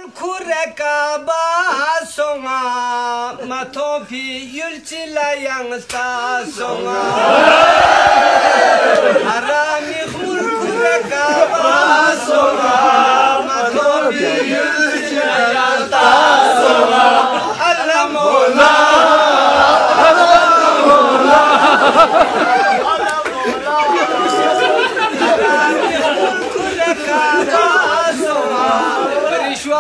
mulkureka basonga matopi yulchila yang sta songa harami mulkureka basonga matopi yulchila yang sta songa alamola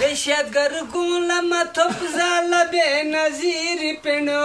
दहशत गर्द गुला मथुप ज़ाला बेनज़ीर पिनो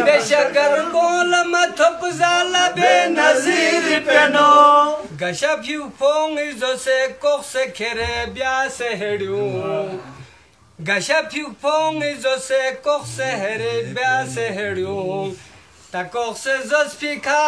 दहशत गर्द गुला मथुप ज़ाला बेनज़ीर पिनो गशब यू पोंग इज़ो से कोख से खेरे ब्या से हेड़ू गशब यू पोंग इज़ो से कोख से हेरे ब्या से हेड़ू Takok se zospika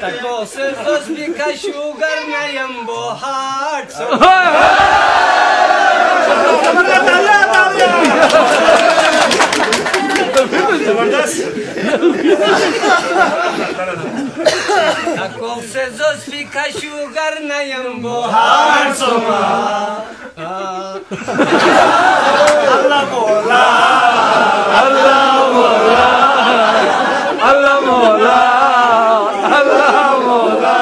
Takok se zospika sugar na yambo heart so Takok se zospika sugar na yambo heart so Allah Mola Allah Mola Allah Mola Allah Mola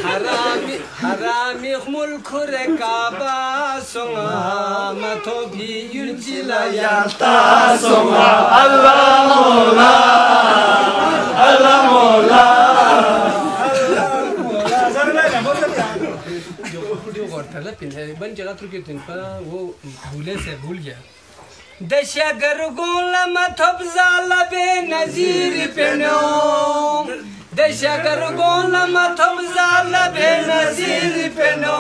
Harami Harami mulk rekaba songa matobi yurjila yalta songa Allah Mola Allah Mola बन जगह तो के दिन पर वो भूले से भूल गया दशगर गोला मथुप ज़ाला बेनज़ीर पिनो दशगर गोला मथुप ज़ाला बेनज़ीर पिनो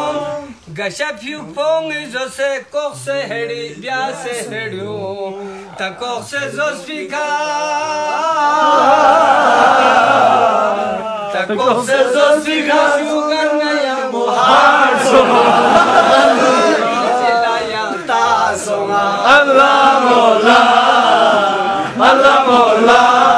गशब यू पोंग इज़ो से कोख से हेड़ी ब्या से हेड़ू तकोख से ज़ोस्पिका तकोख से ज़ोस्पिका शुगर नया मुहार Allah Mola Allah Mola